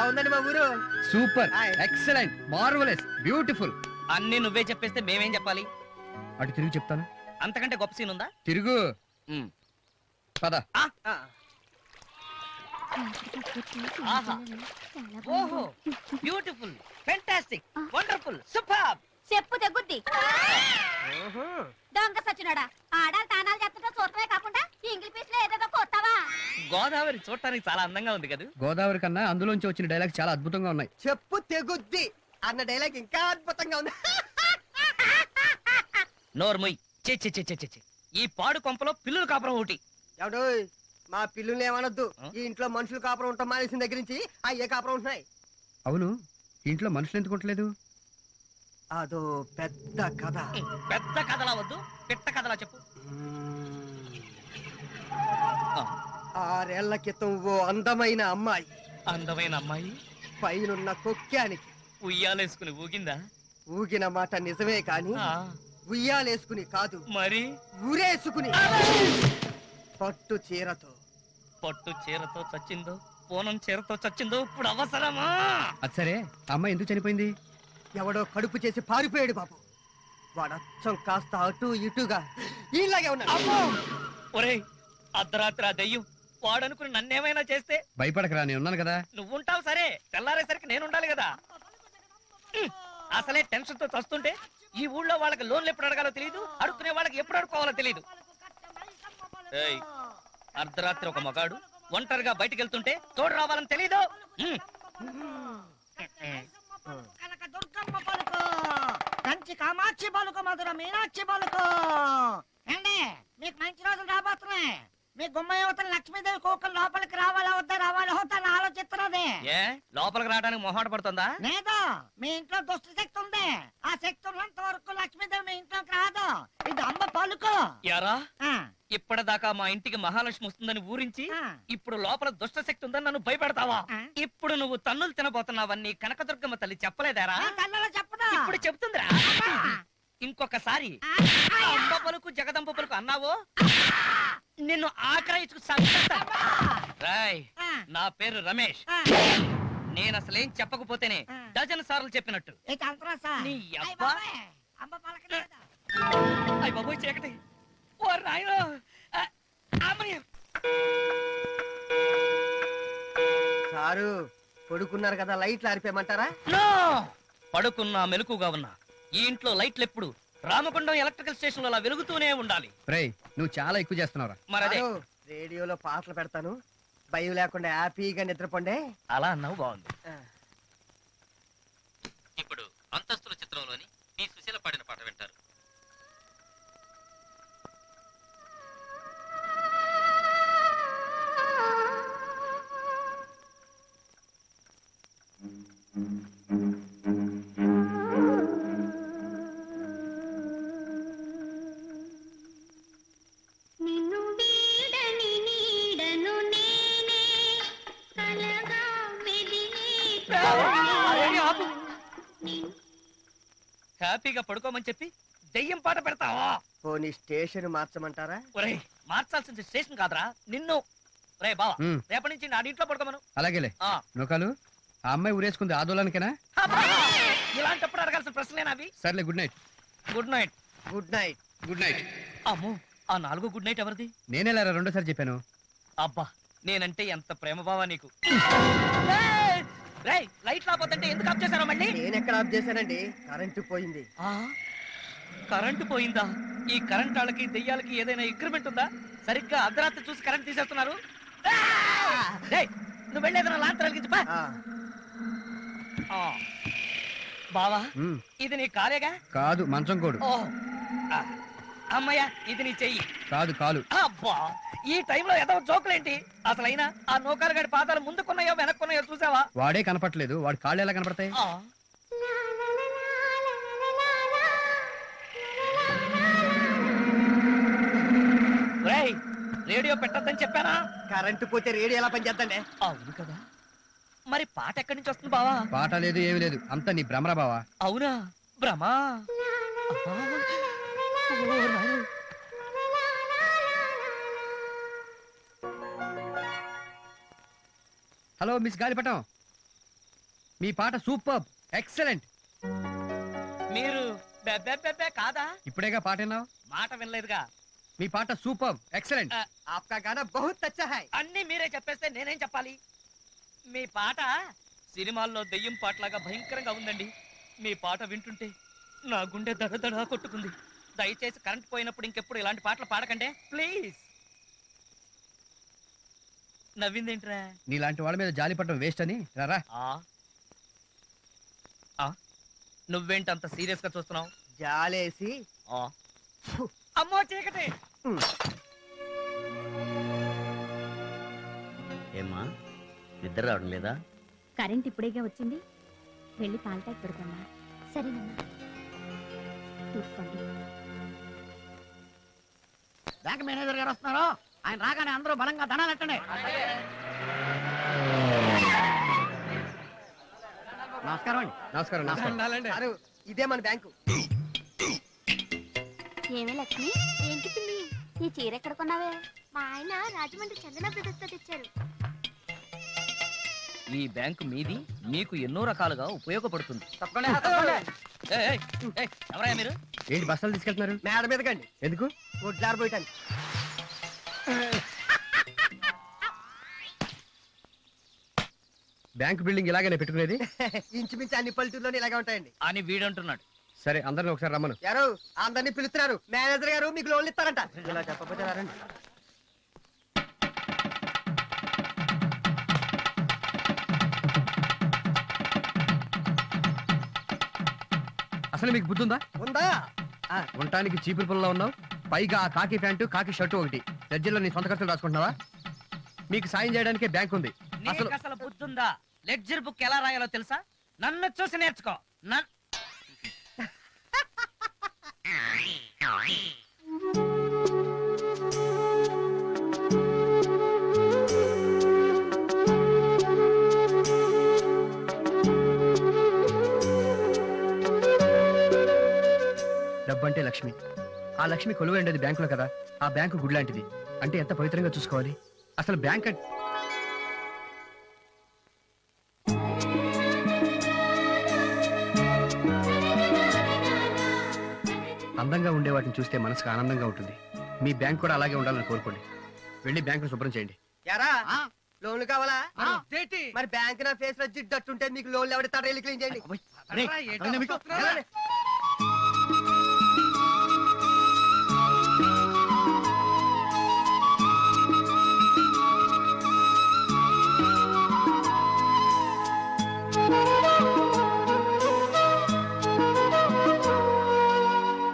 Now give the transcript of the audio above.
ఎలా ఉందండి మా ఊరు? Super, excellent, marvellous, beautiful. అన్ని నువ్వే చెప్పేస్తే మేమేం చెప్పాలి? అటు తిరిగి చెప్తాను. అంతకంటే గొప్ప సీన్ ఉందా? తిరుగు. పద. ఆహా, ఓహో, బ్యూటిఫుల్, ఫెంటాస్టిక్, వండర్ఫుల్, సూపర్. చెప్పు తెగుద్ది దొంగ సచ్చినోడా. ఆడాలి తానాలు చేస్తుంటే చూడటమే కాకుండా ఇంగ్లీష్ పీస్ లో ఏదేదో కొత్తావా? గోదావరి చూడటానికి చాలా అందంగా ఉంది కదా. గోదావరి కన్నా అందులోంచి వచ్చిన డైలాగ్స్ చాలా అద్భుతంగా ఉన్నాయి. చెప్పు తెగుద్ది అన్న డైలాగ్ ఇంకా అద్భుతంగా ఉంది. నోర్ముయ్. చి ఈ పాడు కొంపలో పిల్లులు కాపురం ఒకటి. ఎవడు మా పిల్లుల్ని ఏమనొద్దు. ఈ ఇంట్లో మనుషులు కాపురం ఉంటాం మానేసిన దగ్గర నుంచి అయ్యే కాపురం ఉంటున్నాయి. అవును, ఇంట్లో మనుషులు ఎందుకు ఉండలేదు? అదో పెద్ద కథ. పెద్ద కథలా వద్దు, పిట్ట కథలా చెప్పు. 6 ఏళ్ల క్రితం ఓ అందమైన అమ్మాయి. అందమైన అమ్మాయి పైనున్న కొక్కానికి ఉయ్యాలేసుకుని ఊగిందా? ఊగిన మాట నిజమే కాని ఉయ్యాలేసుకుని కాదు, మరి ఊరేసుకుని. పట్టు చీరతో. పట్టు చీరతో చచ్చిందో పూనం చీరతో చచ్చిందో ఇప్పుడు అవసరమా? అది సరే, అమ్మాయి ఎందుకు చనిపోయింది? ఎవడో కడుపు చేసి పారిపోయాడు బాబు. వాడచ్చం కాస్త అటు ఇటుగా ఇలాగే ఉన్నాడు. ఒరేయ్, అర్ధరాత్రి ఆ దెయ్యం వాడనుకుని నన్నేమైనా చేస్తే? భయపడకరా, నేను ఉన్నాను కదా. నువ్వుంటావు సరే, తెల్లారేసరికి నేను ఉండాలి కదా. అసలే టెన్షన్ తో చస్తుంటే ఈ ఊళ్ళో వాళ్ళకి లోన్లు ఎప్పుడు అడగాలో తెలియదు, అడుక్కునే వాళ్ళకి ఎప్పుడు అడుకోవాలో తెలియదు. అర్ధరాత్రి ఒక మగాడు ఒంటరిగా బయటికి వెళ్తుంటే తోడు రావాలని తెలీదు. కనక దుర్గమ్మ పలుకు, కంచి కామాక్షి పలుకు, మధుర మీనాక్షి పలుకు. ఏండి, మీకు మంచి రోజులు రాబోతున్నాయి. మీ గుమ్మ యువతలు లక్ష్మీదేవి కోకలు లోపలికి రావాలా వద్దా తను ఆలోచిస్తున్నది. ఏ లోపలికి రావడానికి మొహాట పడుతుందా? లేదు, మీ ఇంట్లో దుష్ట శక్తి ఉంది. ఆ శక్తి ఉన్నంత వరకు లక్ష్మీదేవి మీ ఇంట్లోకి రాదు. ఇది అమ్మ పలుకు. యారా, ఇప్పటిదాకా మా ఇంటికి మహాలక్ష్మి వస్తుందని ఊరించి ఇప్పుడు లోపల దుష్ట శక్తి ఉందని నన్ను భయపెడతావా? ఇప్పుడు నువ్వు తన్నులు తినబోతున్నావన్నీ కనకదుర్గమ్మ తల్లి చెప్పలేదారా? చెప్పదా? ఇప్పుడు చెప్తుందిరా. ఇంకొకసారి అంబ పలుకు జగదంబ పలుకు అన్నావో నిన్ను ఆక్రయించుకు రాయ్. నా పేరు రమేష్. నేను అసలేం చెప్పకపోతేనే డజన్ సార్లు చెప్పినట్టు. నీ అబ్బా అయ్య బాబోయ్ చీకటి. ఓ రాయో సారు, పడుకున్నారు కదా, లైట్లు ఆరిపోయమంటారా? పడుకున్నా మెలకుగా ఉన్నా ఈ ఇంట్లో లైట్లు ఎప్పుడు రామకొండం ఎలక్ట్రికల్ స్టేషన్ లో వెలుగుతూనే ఉండాలి. నువ్వు చాలా ఎక్కువ చేస్తున్నావురా. మరదే రేడియోలో పాటలు పెడతాను, భయం లేకుండా హ్యాపీగా నిద్రపోండే. అలా అన్నావు, బాగుంది. ఇప్పుడు అంతస్తుల చిత్రంలోని మీ సుశీల పాడిన పాట వింటారు. హ్యాపీగా పడుకోమని చెప్పి దెయ్యం పాట పెడతావా? పోనీ స్టేషన్ మార్చమంటారా? ఒరేయ్, మార్చాల్సింది స్టేషన్ కాదురా నిన్ను. రే బావా, రేపటి నుంచి నా ఇంట్లో పడుకోమను. అలాగేలే. నూకాలు, ఆ అమ్మాయి ఊరేసుకుంది ఆందోళనకేనా? ఇలాంటప్పుడు అడగాల్సిన ప్రశ్నలేనా అవి? సర్లే, good night. Good night. Good night. Good night. అమ్మో, ఆ 4వ గుడ్ నైట్ ఎవరిది? నేనేలా రెండోసారి చెప్పాను. అబ్బా, నేనంటే ఎంత ప్రేమ బావా నీకు. రేయ్, లైట్ రాపోతుంటే ఎందుకు ఆఫ్ చేశారో మళ్ళీ? నేను ఎక్కడ ఆఫ్ చేశానండి, కరెంటు పోయింది. కరెంటు పోయిందా? ఈ కరెంట్ వాళ్ళకి దెయ్యాలకి ఏదైనా అగ్రిమెంట్ ఉందా? సరిగ్గా అర్ధరాత్రి చూసి కరెంట్ తీసేస్తున్నారు. నువ్వు వెళ్ళేదన్నా లాంతర్ వెలిగించు. బావా, ఇది నీ కాలేగా? కాదు, మంచం కోడు. అమ్మయ్యా, ఇది నీ చెయ్యి. కాదు, కాలు. అబ్బా, ఈ టైంలో ఏదో జోకులేంటి? అసలైనా ఆ నూకాలు గడి పాదాలు ముందుకున్నాయో వెనక్కున్నాయో చూసావా? వాడే కనపట్లేదు, వాడి కాళ్ళు ఎలా కనపడతాయి? రేడియో పెట్టద్దని చెప్పానా? కరెంటు పోతే రేడియో ఎలా పనిచేద్దండి? అవును కదా, మరి పాట ఎక్కడి నుంచి వస్తుంది బావా? పాట లేదు, ఏమి లేదు, అంతా నీ భ్రమరా బావా. అవునా, భ్రమా? హలో మిస్ గాలిపటం, మీ పాట సూపర్ ఎక్సలెంట్. మీరు బెబ్బెబ్బెబ్బే కాదా? ఇప్పుడేగా పాట విన్నావు. మాట వినలేదుగా. మీ పాట సూపర్ ఎక్సలెంట్. आपका गाना बहुत अच्छा है. అన్ని మీరే చెప్పేస్తే నేనేం చెప్పాలి? మీ పాట సినిమాల్లో దెయ్యం పాటలాగా భయంకరంగా ఉందండి. మీ పాట వింటుంటే నా గుండె దడదడా కొట్టుకుంది. దయచేసి కరెంట్ పోయినప్పుడు ఇంకెప్పుడు ఇలాంటి పాటలు పాడకండి ప్లీజ్. నవ్విందేంట్రా? నీలాంటి వాళ్ళ మీద జాలి పడడం వేస్ట్ అని రారా. నువ్వేంటంత సీరియస్ గా చూస్తున్నావు? జాలేసి అమ్మో చీకటి. ఏమ్మా నిద్ర రావడం లేదా? కరెంట్ ఇప్పుడేగా వచ్చింది, వెళ్ళి పాల్టాక్ పెడతామా? సరేనమ్మా, చూసుకోండి. బ్యాంక్ మేనేజర్ గారు వస్తున్నారు. ఆయన రాగానే అందరూ బలంగా దండాలెట్టండి. నమస్కారం అండి. నమస్కారం నమస్కారం. సారు, ఇదే మన బ్యాంకు. ఏమే లక్ష్మి, ఏంటి పిల్లి ఈ చీర ఎక్కడ కొన్నావే? మా ఆయన రాజమండ్రి చందన బ్రదర్స్ తో తెచ్చారు. ఈ బ్యాంకు మీది, మీకు ఎన్నో రకాలుగా ఉపయోగపడుతుంది. ఎవరయ్యా మీరు? ఏంటి బస్తాలు తీసుకెళ్తున్నారు? మేడ మీదకండి. ఎందుకు? వడ్లారు పోయటానికి. బ్యాంక్ బిల్డింగ్ ఇలాగనే పెట్టుకునేది? ఇంచుమించు అన్ని పల్లెటూరులోనే ఇలాగే ఉంటాయండి. అని వీడంటున్నాడు. సరే అందరిని ఒకసారి రమ్మను. యారు అందరినీ పిలుస్తున్నారు. మేనేజర్ గారు మీకు లోన్లు ఇస్తారంట. ఇలా చెప్పకపోతే రండి. అసలు మీకు బుద్ధి ఉందా? ఉందా? ఉండటానికి చీపురు పుల్ల ఉన్నావు, పైగా ఆ కాకి ప్యాంటు కాకి షర్టు ఒకటి. జడ్జిలో నీ సొంత ఖర్చులు రాసుకుంటున్నావా? మీకు సాయం చేయడానికే బ్యాంక్ ఉంది. అసలు అసలు బుద్ధుందా? లెడ్జర్ బుక్ ఎలా రాయాలో తెలుసా? నన్ను చూసి నేర్చుకో. డబ్బంటే లక్ష్మి. ఆ లక్ష్మి కొలువై ఉండేది బ్యాంకులో కదా. ఆ బ్యాంకు గుడి లాంటిది. అంటే ఎంత పవిత్రంగా చూసుకోవాలి. అసలు బ్యాంక్ అందంగా ఉండే వాటిని చూస్తే మనసుకు ఆనందంగా ఉంటుంది. మీ బ్యాంక్ కూడా అలాగే ఉండాలని కోరుకోండి. వెళ్ళి బ్యాంకును శుభ్రం చేయండి. యారా లోన్లు కావాలా? మరి బ్యాంక్ నా ఫేస్ లో జిడ్డట్టుంటే మీకు లోన్లు ఎవరిస్తారో వెళ్ళి క్లీన్ చేయండి. అరే, వెళ్ళండి.